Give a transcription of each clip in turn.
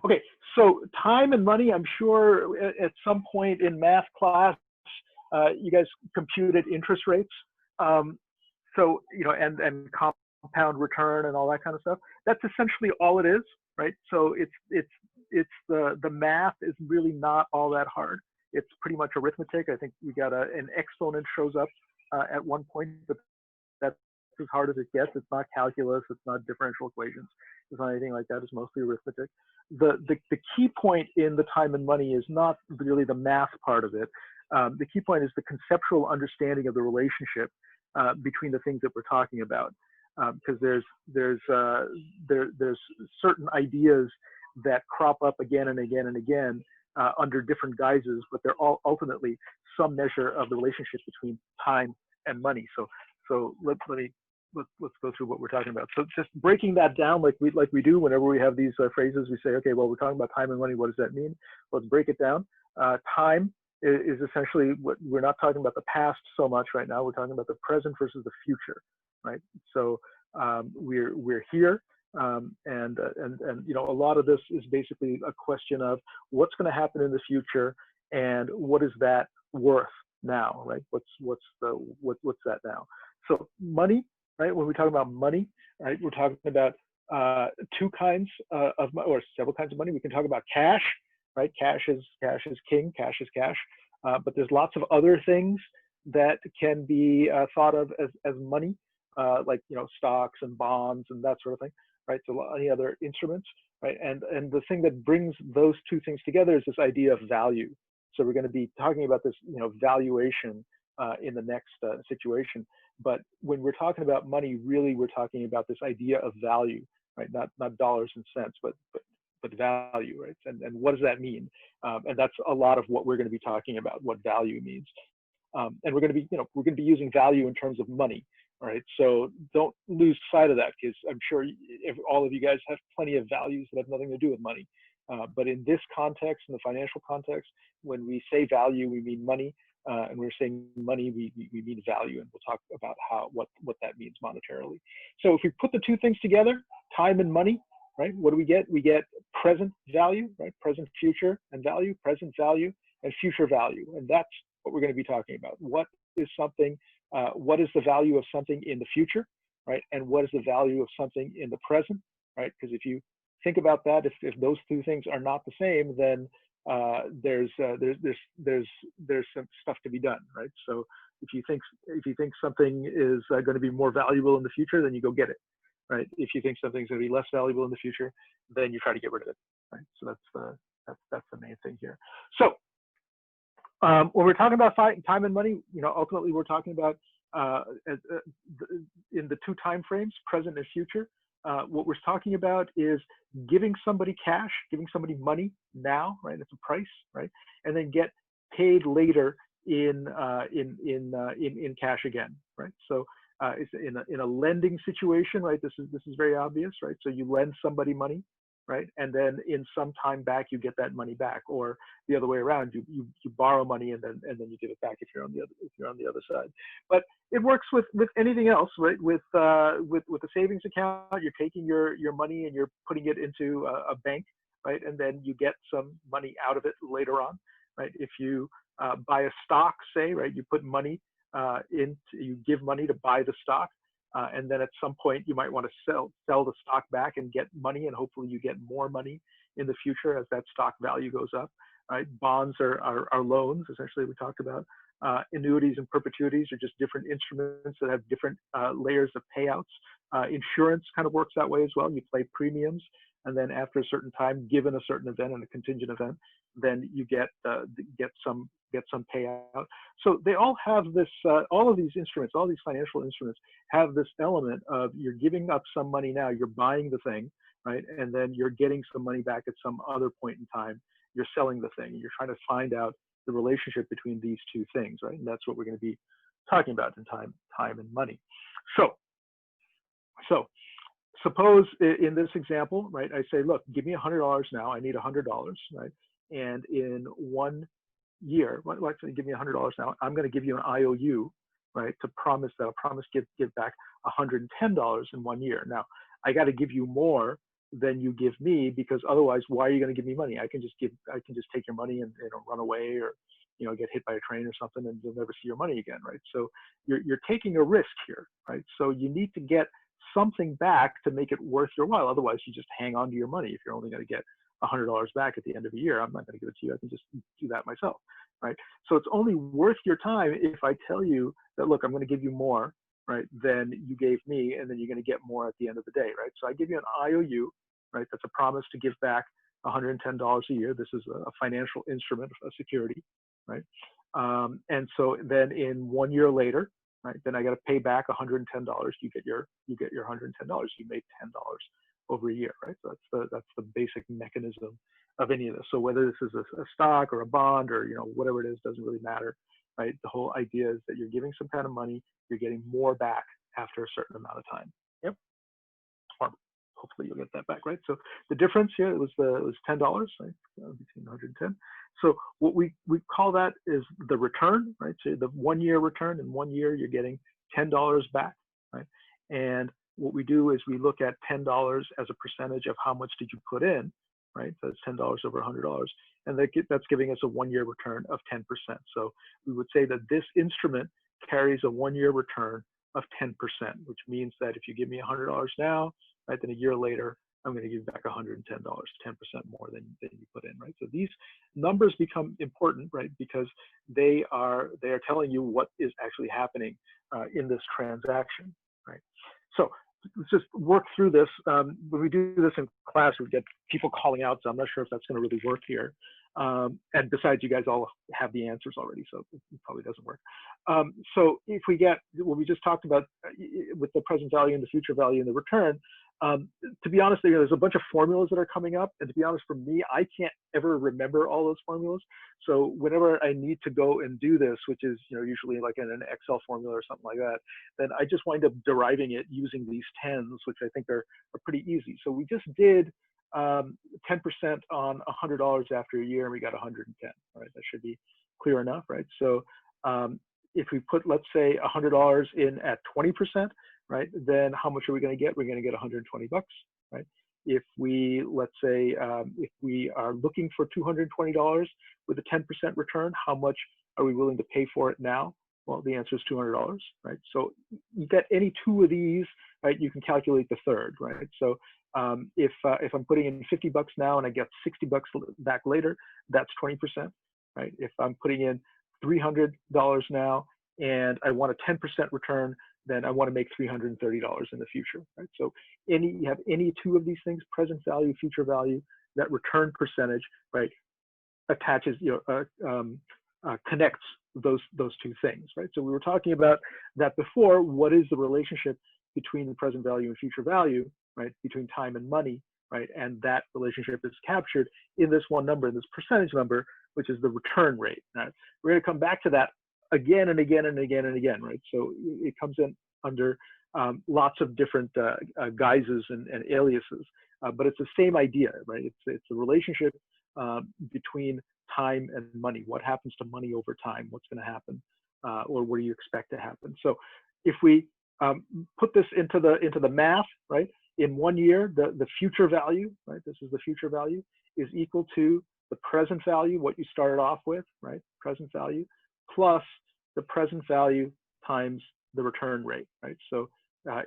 Okay, so time and money, I'm sure at some point in math class, you guys computed interest rates. Um, so, and compound return and all that kind of stuff. That's essentially all it is, right? So it's the math is really not all that hard. It's pretty much arithmetic. I think we got an exponent shows up at one point, but that's as hard as it gets. It's not calculus. It's not differential equations. It's not anything like that. It's mostly arithmetic. The key point in the time and money is not really the math part of it. The key point is the conceptual understanding of the relationship between the things that we're talking about. Because there's certain ideas that crop up again and again and again under different guises, but they're all ultimately some measure of the relationship between time and money. So let's go through what we're talking about. So just breaking that down like we do whenever we have these phrases, we say, okay, well, we're talking about time and money. What does that mean? Let's break it down. Time is essentially what we're not talking about the past so much right now. We're talking about the present versus the future, right? So we're here, and a lot of this is basically a question of what's going to happen in the future and what is that worth now, right? What's that now? So money, right? When we talk about money, right, we're talking about two kinds of or several kinds of money. We can talk about cash, right? Cash is king. Cash is cash. But there's lots of other things that can be thought of as money, like stocks and bonds and that sort of thing, right? So any other instruments, right? And the thing that brings those two things together is this idea of value. So we're going to be talking about this, valuation in the next situation. But when we're talking about money, really we're talking about this idea of value, right? Not dollars and cents, but value, right? And what does that mean? And that's a lot of what we're going to be talking about, what value means. And we're going to be using value in terms of money, right? So don't lose sight of that, because I'm sure all of you guys have plenty of values that have nothing to do with money. But in this context, in the financial context, when we say value, we mean money. And we're saying money, we mean value, and we'll talk about what that means monetarily. So if we put the two things together, time and money, right? What do we get? We get present value, right? Present, future, and value, present value, and future value. And that's what we're going to be talking about. What is something, what is the value of something in the future, right? And what is the value of something in the present, right? Because if you think about that, if those two things are not the same, then there's some stuff to be done, right? So if you think something is going to be more valuable in the future, then you go get it, right? If you think something's going to be less valuable in the future, then you try to get rid of it, right? So that's the main thing here. So when we're talking about time and money, ultimately we're talking about in the two time frames, present and future. What we're talking about is giving somebody cash, giving somebody money now, right? It's a price, right? And then get paid later in cash again, right? So it's in a lending situation, right? This is very obvious, right? So you lend somebody money, right? And then in some time back, you get that money back, or the other way around, you borrow money and then you give it back if you're on the other side. But it works with anything else, right? With a savings account, you're taking your money and you're putting it into a bank, right? And then you get some money out of it later on, right? If you buy a stock, say, right, you put money you give money to buy the stock. And then at some point you might want to sell the stock back and get money, and hopefully you get more money in the future as that stock value goes up. Right? Bonds are loans, essentially, we talked about. Annuities and perpetuities are just different instruments that have different layers of payouts. Insurance kind of works that way as well. You pay premiums, and then after a certain time, given a certain event and a contingent event, then you get some payout. So they all have this, all of these instruments, all these financial instruments have this element of you're giving up some money now, you're buying the thing, right? And then you're getting some money back at some other point in time. You're selling the thing. You're trying to find out the relationship between these two things, right? And that's what we're going to be talking about in time and money. So suppose in this example, right, I say, look, give me $100 now. I need $100, right? And in 1 year, well, actually, give me $100 now. I'm going to give you an IOU, right, to promise that I'll promise give back $110 in 1 year. Now, I got to give you more than you give me, because otherwise, why are you going to give me money? I can just take your money and run away, or get hit by a train or something, and you'll never see your money again, right? So you're taking a risk here, right? So you need to get something back to make it worth your while. Otherwise, you just hang on to your money. If you're only going to get $100 back at the end of the year, I'm not going to give it to you. I can just do that myself, right? So it's only worth your time if I tell you that, look, I'm going to give you more, right, than you gave me, and then you're going to get more at the end of the day, right? So I give you an IOU, right? That's a promise to give back $110 a year. This is a financial instrument, a security, right? And so then in 1 year later, right, then I got to pay back $110. You get your $110. You made $10 over a year, right? So that's the basic mechanism of any of this. So whether this is a stock or a bond or whatever it is, doesn't really matter, right? The whole idea is that you're giving some kind of money, you're getting more back after a certain amount of time. Yep. Or hopefully you'll get that back, right? So the difference here, it was $10, right? Between 110. So what we call that is the return, right? So the 1 year return, in 1 year you're getting $10 back, right? And what we do is we look at $10 as a percentage of how much did you put in, right? So it's $10 over $100, and that's giving us a 1 year return of 10%. So we would say that this instrument carries a 1 year return of 10%, which means that if you give me $100 now, right, then a year later, I'm going to give you back $110, 10% more than you put in, right? So these numbers become important, right, because they are telling you what is actually happening in this transaction, right? So let's just work through this. When we do this in class, we get people calling out, so I'm not sure if that's going to really work here. And besides, you guys all have the answers already, so it probably doesn't work. So if we get what we just talked about with the present value and the future value and the return, to be honest, there's a bunch of formulas that are coming up, and to be honest, for me, I can't ever remember all those formulas. So whenever I need to go and do this, which is usually like in an Excel formula or something like that, then I just wind up deriving it using these tens, which I think are pretty easy. So we just did 10% on $100 after a year, and we got 110. All right, that should be clear enough, right? So if we put, let's say, $100 in at 20%, right, then how much are we going to get? We're going to get 120 bucks, right? If we, let's say, if we are looking for $220 with a 10% return, how much are we willing to pay for it now? Well, the answer is $200, right? So you get any two of these, right, you can calculate the third, right? So if I'm putting in 50 bucks now and I get 60 bucks back later, that's 20%, right? If I'm putting in $300 now and I want a 10% return, then I want to make $330 in the future, right? So you have any two of these things, present value, future value, that return percentage, right, attaches, connects those two things, right? So we were talking about that before. What is the relationship between the present value and future value, right? Between time and money, right? And that relationship is captured in this one number, in this percentage number, which is the return rate. Right? We're going to come back to that again and again and again and again, right? So it comes in under lots of different guises and aliases, but it's the same idea, right? It's a relationship between time and money. What happens to money over time? What's going to happen, or what do you expect to happen? So if we put this into the math, right? In 1 year, the future value, right? This is the future value, is equal to the present value, what you started off with, right? Present value plus the present value times the return rate, right? So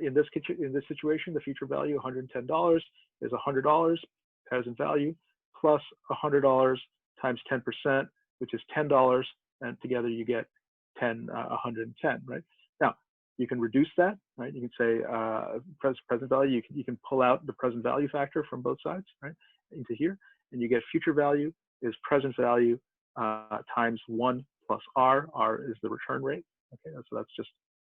in this situation, the future value, $110, is $100 present value plus $100 times 10%, which is $10, and together you get 110, right? Now you can reduce that, right? You can say present value. You can pull out the present value factor from both sides, right, into here, and you get future value is present value times 1 plus R. R is the return rate. Okay, so that's just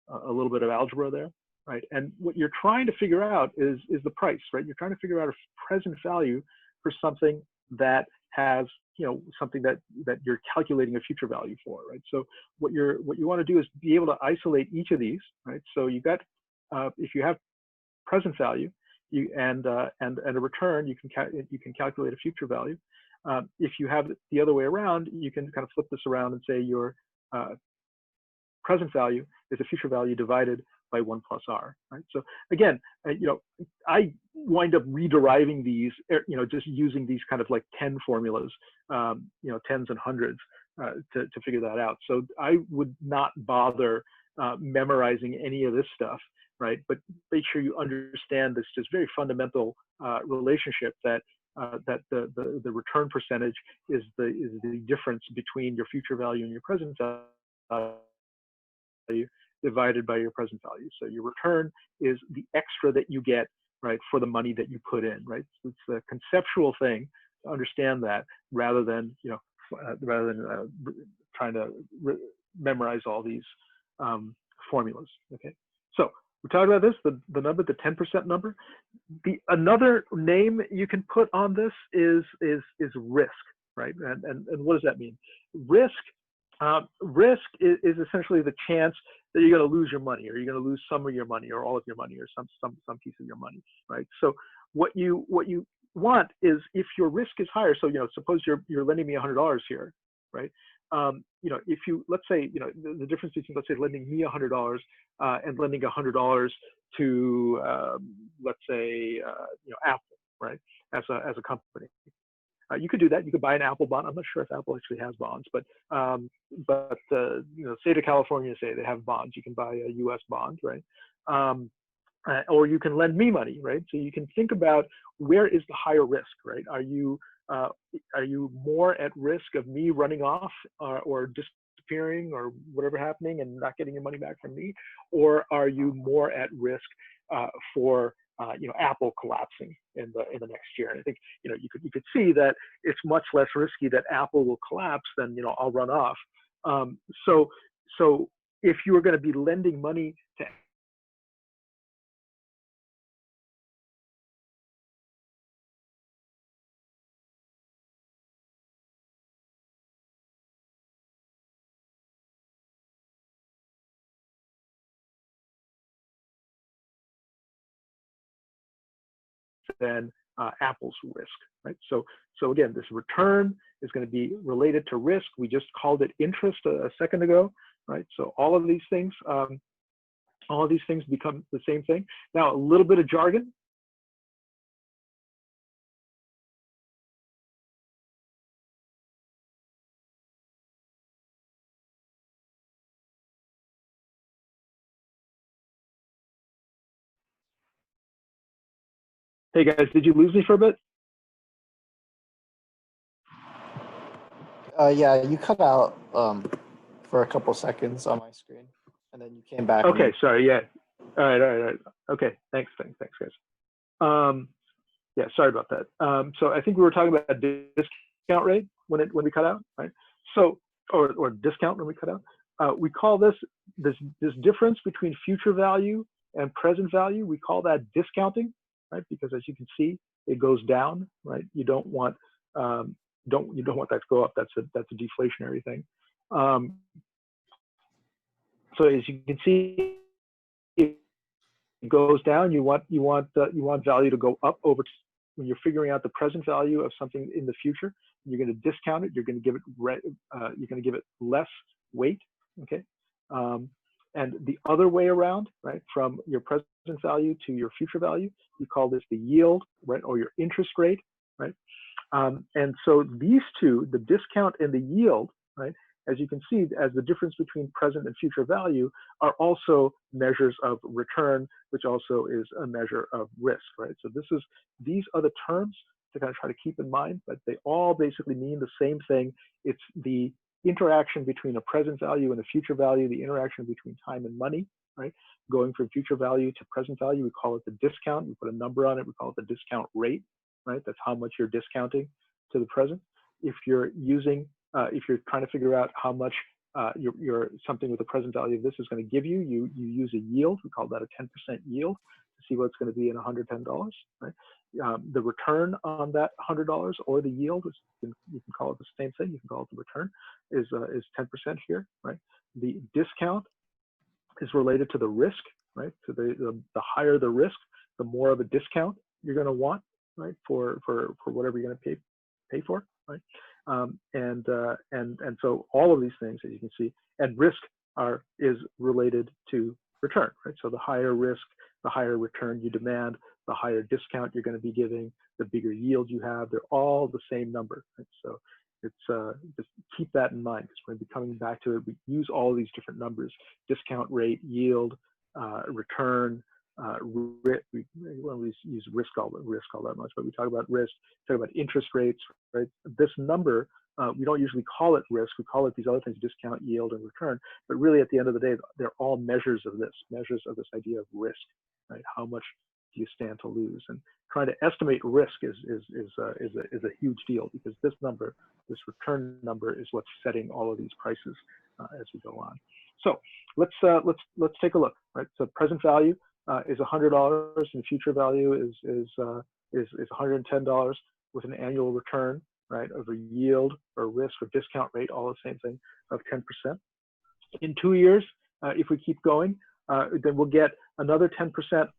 a little bit of algebra there, right? And what you're trying to figure out is the price, right? You're trying to figure out a present value for something that has, something that you're calculating a future value for, right? So what you want to do is be able to isolate each of these, right? So you got, if you have present value, and a return, you can calculate a future value. If you have it the other way around, you can kind of flip this around and say your present value is a future value divided by 1 plus r, right? So again, I wind up rederiving these, just using these kind of like 10 formulas, tens and hundreds to figure that out. So I would not bother memorizing any of this stuff, right? But make sure you understand this just very fundamental relationship that the return percentage is the difference between your future value and your present value divided by your present value. So your return is the extra that you get, right, for the money that you put in, right? So it's a conceptual thing to understand that rather than trying to memorize all these formulas. Okay, so we talked about this, the number, the 10% number. Another name you can put on this is risk, right? And what does that mean? Risk is essentially the chance that you're going to lose your money, or you're going to lose some of your money, or all of your money, or some piece of your money, right? So what you want is, if your risk is higher, so suppose you're lending me $100 here, right? If you, let's say, the difference between, let's say, lending me $100 and lending $100 to let's say Apple, right, as a company. You could do that. You could buy an Apple bond. I'm not sure if Apple actually has bonds, but state of California, say they have bonds. You can buy a U.S. bond, right? Or you can lend me money, right? So you can think about, where is the higher risk, right? Are you more at risk of me running off or disappearing or whatever happening and not getting your money back from me, or are you more at risk for Apple collapsing in the next year? And I think you could see that it's much less risky that Apple will collapse than I'll run off. So if you are going to be lending money to than Apple's risk, right? So again, this return is going to be related to risk. We just called it interest a second ago, right? So all of these things become the same thing. Now, a little bit of jargon. Hey guys, did you lose me for a bit? Yeah, you cut out for a couple seconds on my screen, and then you came back. Okay, sorry. Yeah. All right. Okay, thanks, guys. Yeah, sorry about that. So I think we were talking about discount rate when we cut out, right? So or discount when we cut out. We call this difference between future value and present value. We call that discounting, right? Because as you can see, it goes down, right? You don't want that to go up. That's a deflationary thing. So as you can see, it goes down. You want value to go up over. When you're figuring out the present value of something in the future, you're going to discount it. You're going to give it less weight. Okay. And the other way around, right, from your present value to your future value, you call this the yield, right, or your interest rate, right? And so these two, the discount and the yield, right, as you can see, as the difference between present and future value, are also measures of return, which also is a measure of risk, right? So these are the terms to kind of try to keep in mind, but they all basically mean the same thing. It's the interaction between a present value and a future value, the interaction between time and money, right? Going from future value to present value, we call it the discount. We put a number on it. We call it the discount rate, right? That's how much you're discounting to the present. If you're trying to figure out how much your something with the present value of this is going to give you, you use a yield. We call that a 10% yield to see what it's going to be in $110, right? The return on that $100 or the yield, which you can call it the same thing. You can call it the return, is 10% here, right? The discount is related to the risk, right? So the higher the risk, the more of a discount you're going to want, right? For whatever you're going to pay for, right? And so all of these things, as you can see, and risk is related to return, right? So the higher risk, the higher return you demand, the higher discount you're going to be giving, the bigger yield you have. They're all the same number, right? So it's just keep that in mind because we're going to be coming back to it. We use all these different numbers: discount rate, yield, return. We don't use risk all that much, but we talk about risk, talk about interest rates, right? This number, we don't usually call it risk. We call it these other things: discount, yield, and return. But really, at the end of the day, they're all measures of this idea of risk, right? How much do you stand to lose? And trying to estimate risk is a huge deal because this number, this return number, is what's setting all of these prices as we go on. So let's take a look, right? So present value is $100, and future value is $110 with an annual return, right, of a yield or risk or discount rate, all the same thing, of 10%. In 2 years, if we keep going, then we'll get another 10%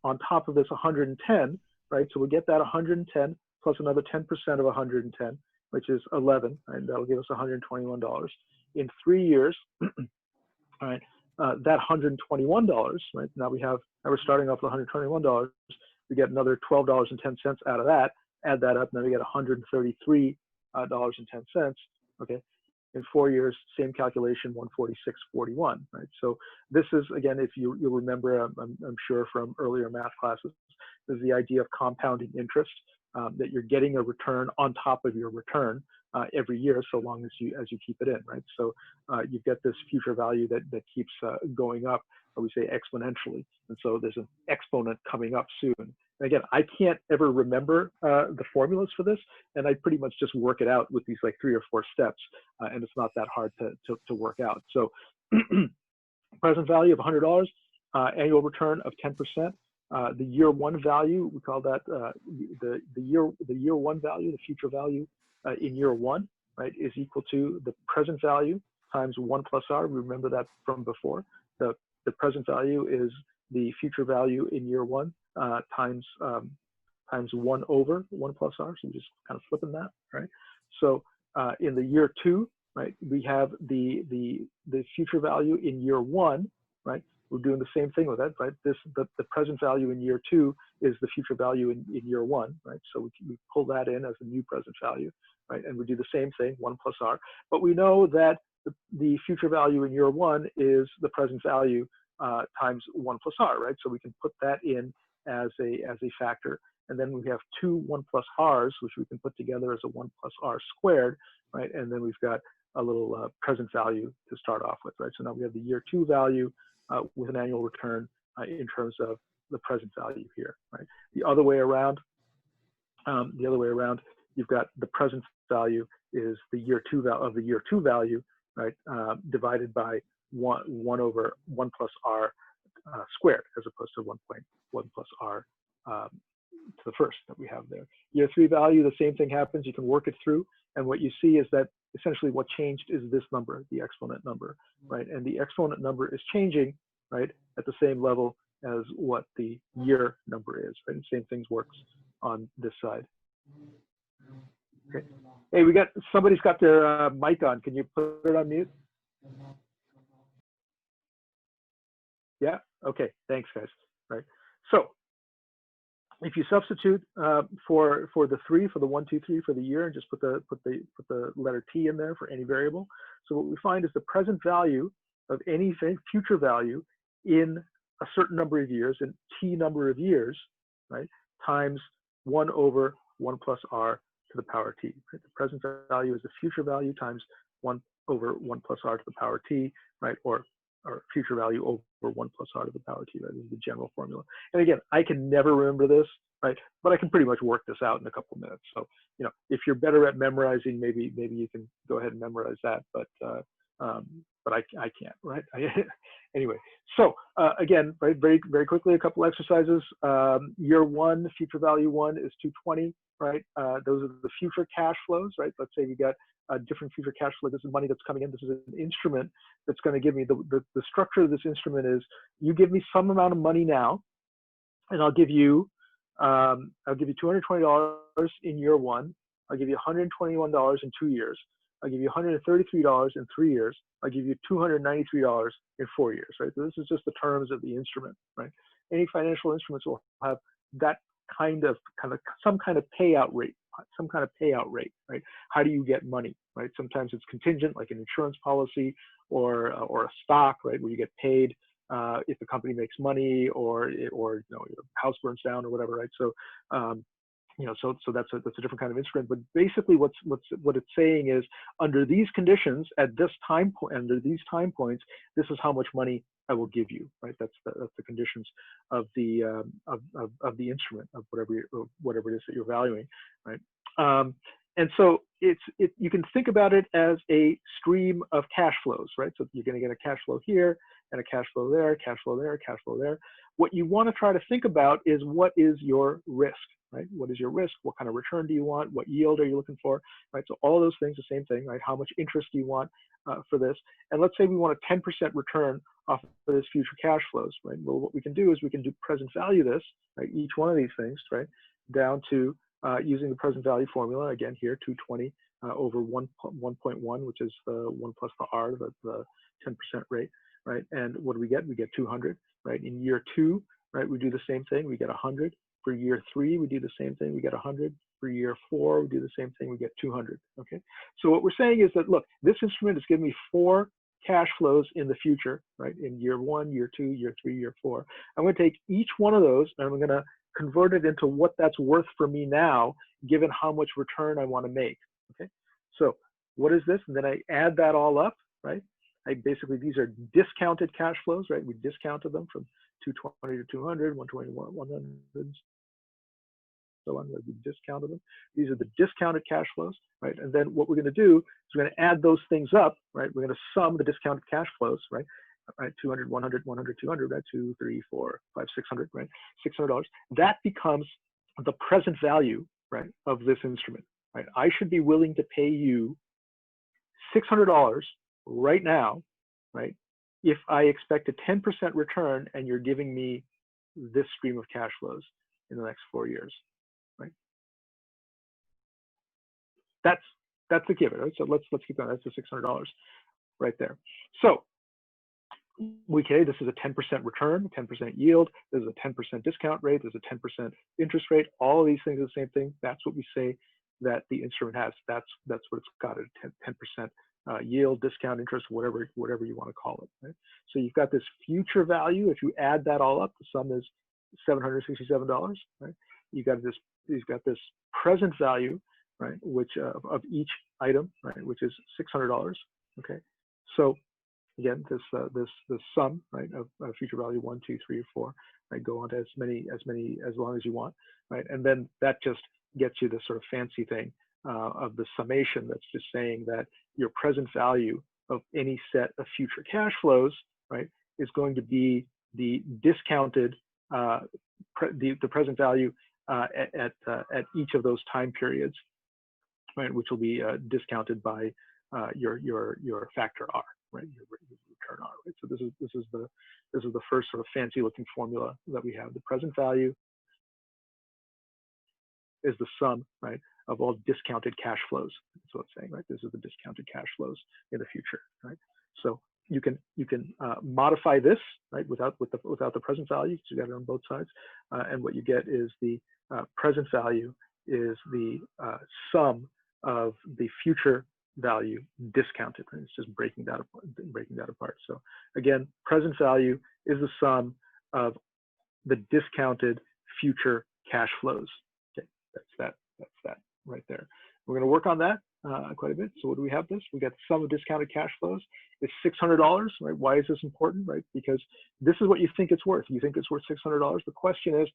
on top of this 110, right? So we'll get that 110 plus another 10% of 110, which is 11, and that'll give us $121. In 3 years, all right, that $121, right? Now we're starting off with $121. We get another $12.10 out of that. Add that up, and then we get $133.10. Okay. In 4 years, same calculation, 146.41, right? So this is, again, if you'll remember, I'm sure from earlier math classes, is the idea of compounding interest, that you're getting a return on top of your return every year, so long as you keep it in, right? So you get this future value that keeps going up, we say exponentially, and so there's an exponent coming up soon. And again, I can't ever remember the formulas for this, and I pretty much just work it out with these like 3 or 4 steps, and it's not that hard to work out. So present value of $100, annual return of 10%. The year one value, we call that the year one value, the future value in year one, right, is equal to the present value times 1 plus R. Remember that from before. The present value is the future value in year one times 1 over 1 plus R. So we're just kind of flipping that, right? So in the year two, right, we have the future value in year one, right? We're doing the same thing with that, right? The present value in year two is the future value in year one, right? So we pull that in as a new present value, right? And we do the same thing, 1 plus R. But we know that the future value in year one is the present value times 1 plus R, right? So we can put that in as a factor. And then we have two 1 plus R's, which we can put together as a 1 plus R squared, right? And then we've got a little present value to start off with, right? So now we have the year two value with an annual return in terms of the present value here, right? The other way around, you've got the present value is the year two value, right? Divided by 1 over 1 plus R squared, as opposed to 1.1 plus R to the first that we have there. Year three value, the same thing happens. You can work it through, and what you see is that essentially what changed is this number, the exponent number, right? And the exponent number is changing, right, at the same level as what the year number is, right? And same things works on this side. Okay. Hey, somebody's got their mic on. Can you put it on mute? Yeah. Okay. Thanks, guys. Right. So if you substitute for the 3, for the 1, 2, 3 for the year, and just put the letter T in there for any variable. So what we find is the present value of any future value in a certain number of years, and T number of years, right, times 1 over 1 plus R to the power T. Right? The present value is the future value times 1 over 1 plus R to the power T, right, or future value over 1 plus R to the power T, right? This is the general formula. And again, I can never remember this, right? But I can pretty much work this out in a couple of minutes. So, you know, if you're better at memorizing, maybe you can go ahead and memorize that, but I can't, right? Anyway, so again, right, very, very quickly, a couple exercises. Year one, future value 1 is 220, right? Those are the future cash flows, right? Let's say you got a different future cash flow. This is money that's coming in. This is an instrument that's going to give me the structure of this instrument is you give me some amount of money now, and I'll give you $220 in year one. I'll give you $121 in 2 years. I'll give you $133 in 3 years. I'll give you $293 in 4 years, right? So this is just the terms of the instrument, right? Any financial instruments will have that kind of some kind of payout rate, right? How do you get money, right? Sometimes it's contingent, like an insurance policy or a stock, right, where you get paid if the company makes money or your house burns down or whatever, right? So so that's a different kind of instrument. But basically, what it's saying is, under these conditions, at this time point, under these time points, this is how much money I will give you, right? That's the conditions of the instrument, of whatever it is that you're valuing, right? And so you can think about it as a stream of cash flows, right? So you're going to get a cash flow here and a cash flow there, cash flow there, cash flow there. What you want to try to think about is, what is your risk, right? What is your risk? What kind of return do you want? What yield are you looking for, right? So all those things, the same thing, right? How much interest do you want for this? And let's say we want a 10% return off of this future cash flows, right? Well, what we can do is we can do present value this, right? Each one of these things, right? Down to using the present value formula, again here, 220 over 1.1, which is the 1 plus the R, the 10% rate, right? And what do we get? We get 200, right? In year 2, right, we do the same thing, we get 100. For year 3, we do the same thing, we get 100. For year 4, we do the same thing, we get 200, okay? So what we're saying is that, look, this instrument is giving me 4 cash flows in the future, right? In year 1, year 2, year 3, year 4. I'm going to take each one of those and I'm going to convert it into what that's worth for me now, given how much return I want to make, okay? So what is this? And then I add that all up, right? These are discounted cash flows, right? We discounted them from 220 to 200, 120 to 100, so on, we discounted them. These are the discounted cash flows, right? And then what we're going to do is we're going to add those things up, right? We're going to sum the discounted cash flows, right? 200, 100, 100, 200, right? 2, 3, 4, 5, 600, right? $600. That becomes the present value, right, of this instrument, right? I should be willing to pay you $600 right now, right, if I expect a 10% return and you're giving me this stream of cash flows in the next 4 years, right? That's the given, right? So let's keep going. That's the $600 right there. So this is a 10% return, 10% yield. There's a 10% discount rate. There's a 10% interest rate. All of these things are the same thing. That's what we say that the instrument has. That's what it's got, a 10% yield, discount, interest, whatever you want to call it, right? So you've got this future value. If you add that all up, the sum is $767, right? You've got this present value, right, which of each item, right, which is $600. Okay, so again, this sum, right, of future value 1, 2, 3, or 4, right, go on to as long as you want, right, and then that just gets you this sort of fancy thing of the summation that's just saying that your present value of any set of future cash flows, right, is going to be the discounted the present value at each of those time periods, right, which will be discounted by your factor R, right, your return R, right. So this is the first sort of fancy looking formula that we have. The present value is the sum, right, of all discounted cash flows. That's what it's saying, right? This is the discounted cash flows in the future, right? So you can modify this, right, without the present value, because you got it on both sides, and what you get is the present value is the sum of the future value discounted, right? It's just breaking that apart. So again, present value is the sum of the discounted future cash flows. Okay, that's that right there. We're going to work on that quite a bit. So what do we have this? We got the sum of discounted cash flows. It's $600, right? Why is this important, right? Because this is what you think it's worth. You think it's worth $600. The question is,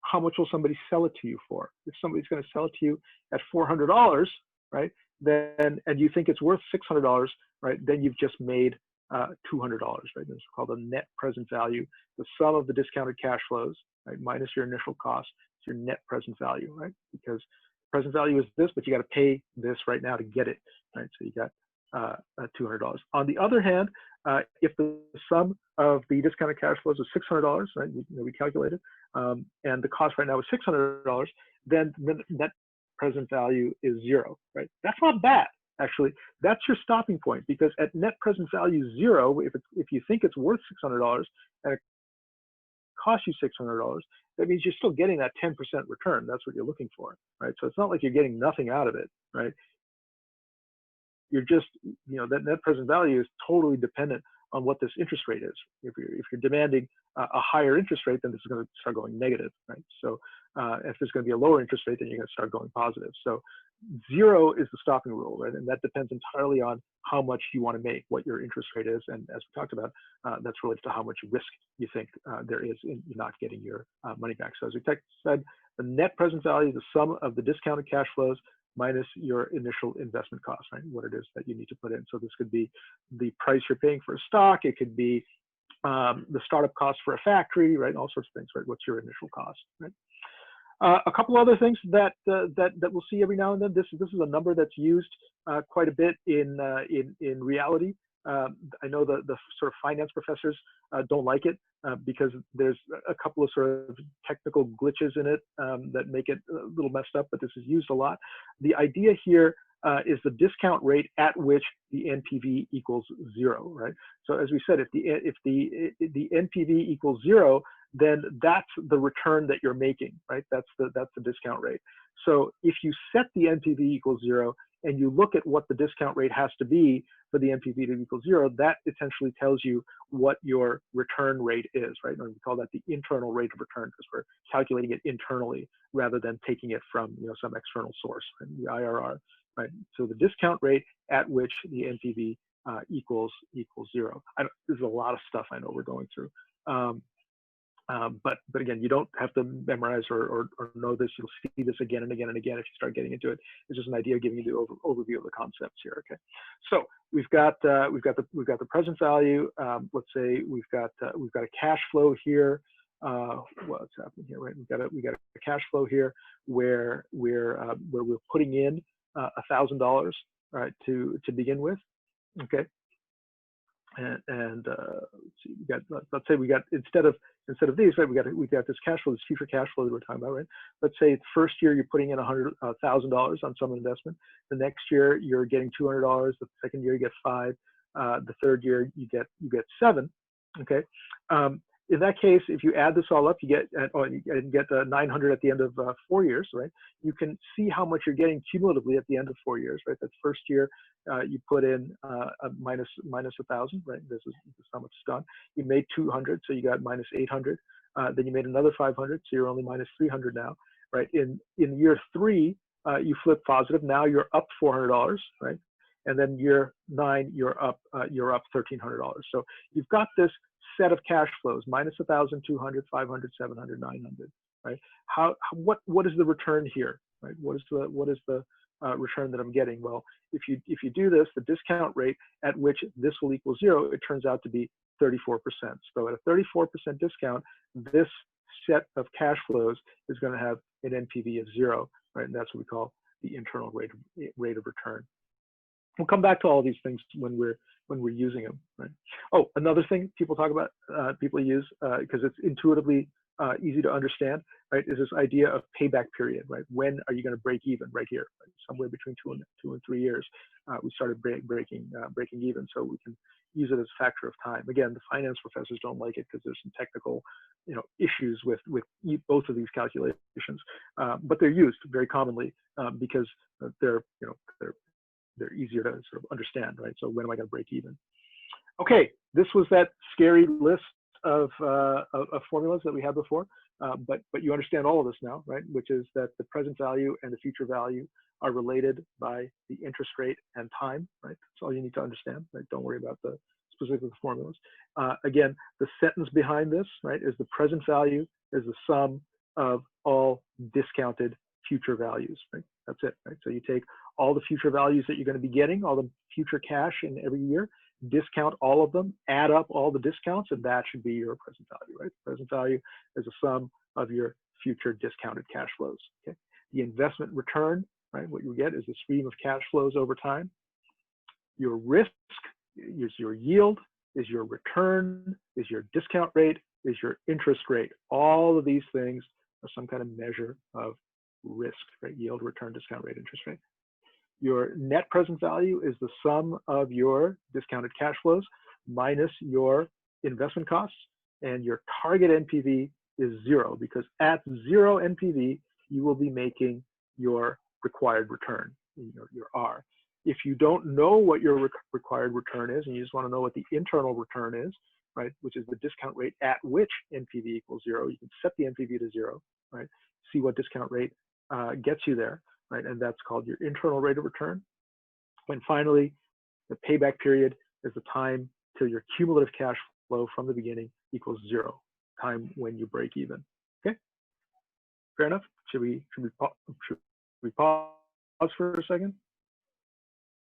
how much will somebody sell it to you for? If somebody's going to sell it to you at $400, right, then, and you think it's worth $600, right, then you've just made $200, right? This is called the net present value, the sum of the discounted cash flows, right, minus your initial cost. It's your net present value, right? Because present value is this, but you got to pay this right now to get it, right? So you got $200. On the other hand, if the sum of the discounted cash flows is $600, right? We calculated, and the cost right now is $600, then that present value is 0, right? That's not bad, actually, that's your stopping point, because at net present value 0, if you think it's worth $600 and it costs you $600, that means you're still getting that 10% return. That's what you're looking for, right? So it's not like you're getting nothing out of it, right? You're just, that net present value is totally dependent on what this interest rate is. If you're demanding a higher interest rate, then this is going to start going negative, right? So if there's going to be a lower interest rate, then you're going to start going positive. So 0 is the stopping rule, right? And that depends entirely on how much you want to make, what your interest rate is. And as we talked about, that's related to how much risk you think there is in not getting your money back. So as we said, the net present value is the sum of the discounted cash flows minus your initial investment cost, right? What it is that you need to put in. So this could be the price you're paying for a stock. It could be the startup cost for a factory, right? All sorts of things, right? What's your initial cost, right? A couple other things that we'll see every now and then. This is a number that's used quite a bit in reality. I know the sort of finance professors don't like it because there's a couple of sort of technical glitches in it that make it a little messed up, but this is used a lot. The idea here is the discount rate at which the NPV equals 0, right? So as we said, if the NPV equals 0, then that's the return that you're making, right? That's the discount rate. So if you set the NPV equals 0 and you look at what the discount rate has to be for the NPV to equal 0, that essentially tells you what your return rate is, right? And we call that the internal rate of return because we're calculating it internally rather than taking it from some external source, right? The IRR, right? So the discount rate at which the NPV equals 0. This is a lot of stuff I know we're going through. But again, you don't have to memorize or know this. You'll see this again and again and again if you start getting into it. It's just an idea of giving you the overview of the concepts here. Okay, so we've got the present value. Let's say we've got a cash flow here. What's happening here, right? We got a cash flow here where we're putting in $1,000, right, to begin with. Okay. And let's see, let's say we got instead of these, right, we got this cash flow, this future cash flow that we're talking about, right? Let's say the first year you're putting in $100,000 on some investment. The next year you're getting $200. The second year you get $5. The third year you get $7. Okay. In that case, if you add this all up, you get 900 at the end of 4 years, right? You can see how much you're getting cumulatively at the end of 4 years, right? That first year you put in minus 1,000, right? This is how much it's done. You made 200, so you got minus 800. Then you made another 500, so you're only minus 300 now, right? In year 3, you flip positive. Now you're up $400, right? And then year 9, you're up $1,300. So you've got this set of cash flows, minus 1,000, 200, 500, 700, 900, right? What is the return here, right? What is the return that I'm getting? Well, if you do this, the discount rate at which this will equal 0, it turns out to be 34%. So at a 34% discount, this set of cash flows is going to have an NPV of 0, right? And that's what we call the internal rate of return. We'll come back to all these things when we're using them, right? Oh, another thing people talk about, people use because it's intuitively easy to understand, right? Is this idea of payback period, right? When are you going to break even? Right here, right? Somewhere between 2 and 3 years, we started breaking even, so we can use it as a factor of time. Again, the finance professors don't like it because there's some technical, issues with both of these calculations, but they're used very commonly because they're easier to sort of understand, right? So when am I going to break even? Okay, this was that scary list of formulas that we had before, but you understand all of this now, right? Which is that the present value and the future value are related by the interest rate and time, right? That's all you need to understand, right? Don't worry about the specific formulas. Again, the sentence behind this, right, is the present value is the sum of all discounted future values, right? That's it, right? So you take all the future values that you're going to be getting, all the future cash in every year, discount all of them, add up all the discounts, and that should be your present value, right? Present value is a sum of your future discounted cash flows, okay? The investment return, right, what you get is the stream of cash flows over time. Your risk is your yield, is your return, is your discount rate, is your interest rate. All of these things are some kind of measure of risk, right? Yield, return, discount rate, interest rate. Your net present value is the sum of your discounted cash flows minus your investment costs, and your target NPV is 0, because at 0 NPV, you will be making your required return, your R. If you don't know what your required return is, and you just want to know what the internal return is, right, which is the discount rate at which NPV equals 0, you can set the NPV to 0, right, see what discount rate gets you there, right, and that's called your internal rate of return. And finally, the payback period is the time till your cumulative cash flow from the beginning equals 0, time when you break even. Okay, fair enough. Should we pause for a second?